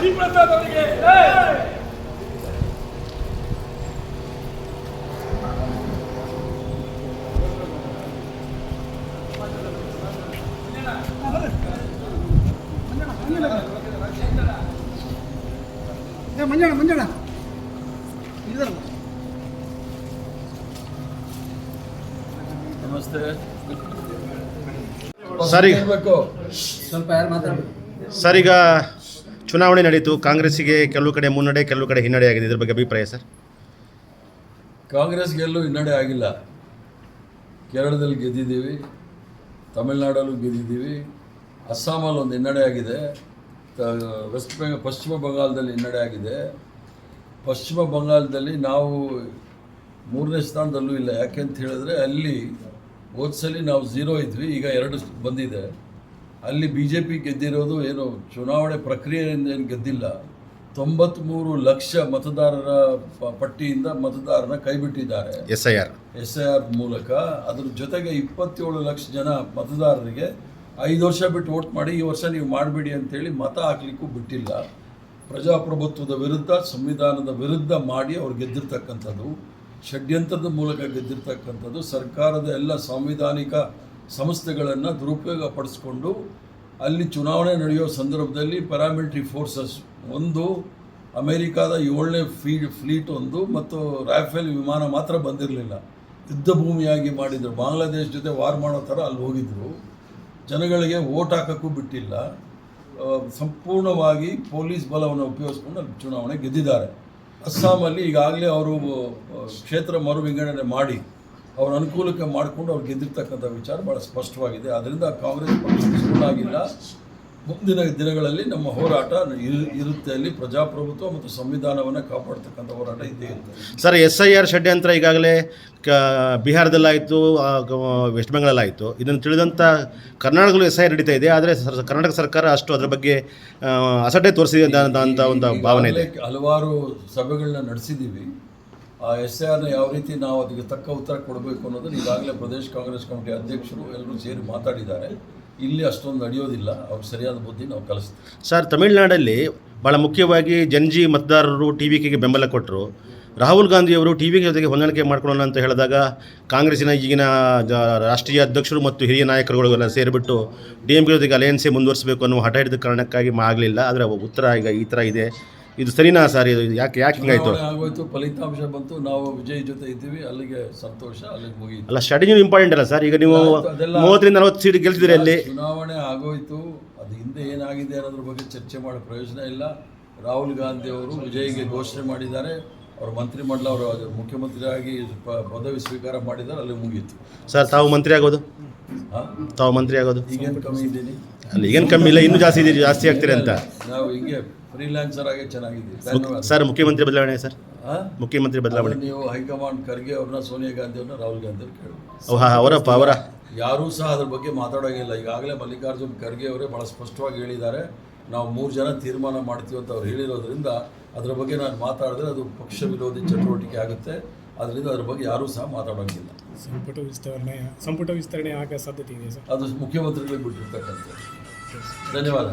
ಹರಿಪ್ರಸಾದ್ ಅವರಿಗೆ ಮಂಜಣ್ಣ ಮಂಜಣ್ಣ ನಮಸ್ತೆ ಸರಿ ಸ್ವಲ್ಪ ಯಾರು ಮಾತಾಡಬೇಕು ಸರ್, ಈಗ ಚುನಾವಣೆ ನಡೀತು. ಕಾಂಗ್ರೆಸ್ಸಿಗೆ ಕೆಲವು ಕಡೆ ಮುನ್ನಡೆ, ಕೆಲವು ಕಡೆ ಹಿನ್ನಡೆ ಆಗಿದೆ. ಇದ್ರ ಬಗ್ಗೆ ಅಭಿಪ್ರಾಯ ಸರ್? ಕಾಂಗ್ರೆಸ್ಗೆ ಎಲ್ಲೂ ಹಿನ್ನಡೆ ಆಗಿಲ್ಲ. ಕೇರಳದಲ್ಲಿ ಗೆದ್ದಿದ್ದೀವಿ, ತಮಿಳುನಾಡಲ್ಲೂ ಗೆದ್ದಿದ್ದೀವಿ, ಅಸ್ಸಾಮಲ್ಲಿ ಒಂದು ಹಿನ್ನಡೆ ಆಗಿದೆ, ಪಶ್ಚಿಮ ಬಂಗಾಳದಲ್ಲಿ ಹಿನ್ನಡೆ ಆಗಿದೆ. ಪಶ್ಚಿಮ ಬಂಗಾಳದಲ್ಲಿ ನಾವು 3ನೇ ಸ್ಥಾನದಲ್ಲೂ ಇಲ್ಲ. ಯಾಕೆಂತ ಹೇಳಿದ್ರೆ ಅಲ್ಲಿ ಹೋದ್ಸಲಿ ನಾವು 0 ಇದ್ವಿ, ಈಗ 2 ಬಂದಿದೆ. ಅಲ್ಲಿ BJP ಗೆದ್ದಿರೋದು ಏನು ಚುನಾವಣೆ ಪ್ರಕ್ರಿಯೆಯಿಂದ ಏನು ಗೆದ್ದಿಲ್ಲ. 93 ಲಕ್ಷ ಮತದಾರರ ಪಟ್ಟಿಯಿಂದ ಮತದಾರನ ಕೈಬಿಟ್ಟಿದ್ದಾರೆ SIR ಮೂಲಕ. ಅದ್ರ ಜೊತೆಗೆ 27 ಲಕ್ಷ ಜನ ಮತದಾರರಿಗೆ 5 ವರ್ಷ ಬಿಟ್ಟು ವೋಟ್ ಮಾಡಿ, ಈ ವರ್ಷ ನೀವು ಮಾಡಬೇಡಿ ಅಂತೇಳಿ ಮತ ಹಾಕ್ಲಿಕ್ಕೂ ಬಿಟ್ಟಿಲ್ಲ. ಪ್ರಜಾಪ್ರಭುತ್ವದ ವಿರುದ್ಧ, ಸಂವಿಧಾನದ ವಿರುದ್ಧ ಮಾಡಿ ಅವ್ರು ಗೆದ್ದಿರ್ತಕ್ಕಂಥದ್ದು, ಷಡ್ಯಂತ್ರದ ಮೂಲಕ ಗೆದ್ದಿರ್ತಕ್ಕಂಥದ್ದು. ಸರ್ಕಾರದ ಎಲ್ಲ ಸಾಂವಿಧಾನಿಕ ಸಂಸ್ಥೆಗಳನ್ನು ದುರುಪಯೋಗ ಪಡಿಸ್ಕೊಂಡು ಅಲ್ಲಿ ಚುನಾವಣೆ ನಡೆಯೋ ಸಂದರ್ಭದಲ್ಲಿ ಪ್ಯಾರಾಮಿಲಿಟರಿ ಫೋರ್ಸಸ್ ಒಂದು, ಅಮೇರಿಕಾದ 7ನೇ ಫ್ಲೀಟ್ ಒಂದು ಮತ್ತು ರಾಫೆಲ್ ವಿಮಾನ ಮಾತ್ರ ಬಂದಿರಲಿಲ್ಲ. ಯುದ್ಧ ಭೂಮಿಯಾಗಿ ಮಾಡಿದರು. ಬಾಂಗ್ಲಾದೇಶ ಜೊತೆ ವಾರ್ ಮಾಡೋ ಥರ ಅಲ್ಲಿ ಹೋಗಿದ್ದರು. ಜನಗಳಿಗೆ ವೋಟ್ ಹಾಕೋಕ್ಕೂ ಬಿಟ್ಟಿಲ್ಲ. ಸಂಪೂರ್ಣವಾಗಿ ಪೊಲೀಸ್ ಬಲವನ್ನು ಉಪಯೋಗಿಸ್ಕೊಂಡು ಅಲ್ಲಿ ಚುನಾವಣೆ ಗೆದ್ದಿದ್ದಾರೆ. ಅಸ್ಸಾಮಲ್ಲಿ ಈಗಾಗಲೇ ಅವರು ಕ್ಷೇತ್ರ ಮರು ವಿಂಗಡಣೆ ಮಾಡಿ ಅವ್ರ ಅನುಕೂಲಕ್ಕೆ ಮಾಡಿಕೊಂಡು ಅವ್ರು ಗೆದ್ದಿರ್ತಕ್ಕಂಥ ವಿಚಾರ ಭಾಳ ಸ್ಪಷ್ಟವಾಗಿದೆ. ಆದ್ದರಿಂದ ಕಾಂಗ್ರೆಸ್ ಪಕ್ಷ ಸುಳ್ಳಾಗಿಲ್ಲ. ಮುಂದಿನ ದಿನಗಳಲ್ಲಿ ನಮ್ಮ ಹೋರಾಟ ಇರುತ್ತೆ. ಅಲ್ಲಿ ಪ್ರಜಾಪ್ರಭುತ್ವ ಮತ್ತು ಸಂವಿಧಾನವನ್ನು ಕಾಪಾಡ್ತಕ್ಕಂಥ ಹೋರಾಟ ಇದ್ದೇ ಇರುತ್ತೆ. ಸರ್, SIR ಷಡ್ಯಂತ್ರ ಈಗಾಗಲೇ ಬಿಹಾರದಲ್ಲಾಯಿತು, ವೆಸ್ಟ್ ಬೆಂಗಾಲಲ್ಲಾಯಿತು. ಇದನ್ನು ತಿಳಿದಂಥ ಕರ್ನಾಟಕದಲ್ಲೂ SIR ನಡೀತಾ ಇದೆ. ಆದರೆ ಕರ್ನಾಟಕ ಸರ್ಕಾರ ಅಷ್ಟು ಅದರ ಬಗ್ಗೆ ಅಸಡ್ಡೆ ತೋರಿಸಿದೆ ಅಂತ ಒಂದು ಭಾವನೆ ಇದೆ. ಹಲವಾರು ಸಭೆಗಳನ್ನ ನಡೆಸಿದ್ದೀವಿ. ಆ SIRನ ಯಾವ ರೀತಿ ನಾವು ಅದಕ್ಕೆ ತಕ್ಕ ಉತ್ತರ ಕೊಡಬೇಕು ಅನ್ನೋದನ್ನು ಈಗಾಗಲೇ ಪ್ರದೇಶ ಕಾಂಗ್ರೆಸ್ ಕಮಿಟಿ ಅಧ್ಯಕ್ಷರು ಎಲ್ಲರೂ ಸೇರಿ ಮಾತಾಡಿದ್ದಾರೆ. ಇಲ್ಲಿ ಅಷ್ಟೊಂದು ನಡೆಯೋದಿಲ್ಲ. ಅವ್ರಿಗೆ ಸರಿಯಾದ ಬುದ್ಧಿ ನಾವು ಕಲಿಸ್ತೀವಿ. ಸರ್, ತಮಿಳುನಾಡಲ್ಲಿ ಭಾಳ ಮುಖ್ಯವಾಗಿ ಜನಜಿ ಮತದಾರರು TVKಗೆ ಬೆಂಬಲ ಕೊಟ್ಟರು. ರಾಹುಲ್ ಗಾಂಧಿಯವರು TVK ಜೊತೆಗೆ ಹೊಂದಾಣಿಕೆ ಮಾಡ್ಕೊಳ್ಳೋಣ ಅಂತ ಹೇಳಿದಾಗ ಕಾಂಗ್ರೆಸ್ಸಿನ ಈಗಿನ ರಾಷ್ಟ್ರೀಯ ಅಧ್ಯಕ್ಷರು ಮತ್ತು ಹಿರಿಯ ನಾಯಕರುಗಳೆಲ್ಲ ಸೇರಿಬಿಟ್ಟು DMK ಜೊತೆಗೆ ಅಲಯನ್ಸೇ ಮುಂದುವರಿಸಬೇಕು ಅನ್ನೋ ಹಠ ಹಿಡಿದ ಕಾರಣಕ್ಕಾಗಿ ಆಗಲಿಲ್ಲ. ಆದರೆ ಉತ್ತರ ಈಗ ಈ ಥರ ಇದೆ. ಇದು ಸರಿನಾ ಸರ್? ಇದು ಯಾಕೆ ಹಿಂಗಾಯಿತು? ಆಗೋಯ್ತು, ಫಲಿತಾಂಶ ಬಂತು, ನಾವು ವಿಜಯ್ ಜೊತೆ ಇದ್ದೀವಿ, ಅಲ್ಲಿಗೆ ಸಂತೋಷ, ಅಲ್ಲಿಗೆ ಮುಗಿಯಿತು. ಅಲ್ಲ, ಸ್ಟ್ರಾಟಜಿ ಇಂಪಾರ್ಟೆಂಟ್ ಅಲ್ಲ ಸರ್? ಈಗ ನೀವು 30-40 ಸೀಟ್ ಗೆಲ್ತಿದ್ದೀರಿ. ಅಲ್ಲಿ ಚುನಾವಣೆ ಆಗೋಯ್ತು, ಅದು ಹಿಂದೆ ಏನಾಗಿದೆ ಅನ್ನೋದ್ರ ಬಗ್ಗೆ ಚರ್ಚೆ ಮಾಡೋ ಪ್ರಯೋಜನ ಇಲ್ಲ. ರಾಹುಲ್ ಗಾಂಧಿ ಅವರು ವಿಜಯ್ಗೆ ಘೋಷಣೆ ಮಾಡಿದ್ದಾರೆ. ಅವರು ಮಂತ್ರಿಮಂಡಲ, ಅವರು ಮುಖ್ಯಮಂತ್ರಿಯಾಗಿ ಪದವಿ ಸ್ವೀಕಾರ ಮಾಡಿದ್ದಾರೆ, ಅಲ್ಲಿ ಮುಗೀತು. ಸರ್, ತಾವು ಮಂತ್ರಿ ಆಗೋದು? ಈಗೇನು ಕಮ್ಮಿ ಇದ್ದೀನಿ? ಅಲ್ಲಿ ಈಗೇನು ಕಮ್ಮಿ ಇಲ್ಲ, ಇನ್ನೂ ಜಾಸ್ತಿ ಆಗ್ತೀರಿ ಅಂತ. ನಾವು ಹಿಂಗೆ ಫ್ರೀಲಾನ್ಸರ್ ಆಗಿ ಚೆನ್ನಾಗಿದ್ದೀವಿ. ಧನ್ಯವಾದ ಸರ್. ಮುಖ್ಯಮಂತ್ರಿ ಬದಲಾವಣೆ ಸರ್? ಮುಖ್ಯಮಂತ್ರಿ ಬದಲಾವಣೆ ನೀವು ಹೈಕಮಾಂಡ್ ಖರ್ಗೆ ಅವ್ರನ್ನ, ಸೋನಿಯಾ ಗಾಂಧಿ ಅವ್ರನ್ನ, ರಾಹುಲ್ ಗಾಂಧಿ ಅವ್ರು ಕೇಳಿ. ಅವರ ಯಾರೂ ಸಹ ಅದ್ರ ಬಗ್ಗೆ ಮಾತಾಡೋಂಗಿಲ್ಲ. ಈಗಾಗಲೇ ಮಲ್ಲಿಕಾರ್ಜುನ್ ಖರ್ಗೆ ಅವರೇ ಭಾಳ ಸ್ಪಷ್ಟವಾಗಿ ಹೇಳಿದ್ದಾರೆ, ನಾವು 3 ಜನ ತೀರ್ಮಾನ ಮಾಡ್ತೀವಿ ಅಂತ ಅವ್ರು ಹೇಳಿರೋದ್ರಿಂದ ಅದರ ಬಗ್ಗೆ ನಾನು ಮಾತಾಡಿದ್ರೆ ಅದು ಪಕ್ಷ ವಿರೋಧಿ ಚಟುವಟಿಕೆ ಆಗುತ್ತೆ. ಅದರಿಂದ ಅದ್ರ ಬಗ್ಗೆ ಯಾರೂ ಸಹ ಮಾತಾಡೋಂಗಿಲ್ಲ. ಸಂಪುಟ ವಿಸ್ತರಣೆ ಆಗೋ ಸಾಧ್ಯತೆ ಇದೆ ಸರ್? ಅದು ಮುಖ್ಯಮಂತ್ರಿಗಳಿಗೆ ಬಿಟ್ಟಿರ್ತಕ್ಕಂಥ. ಧನ್ಯವಾದ.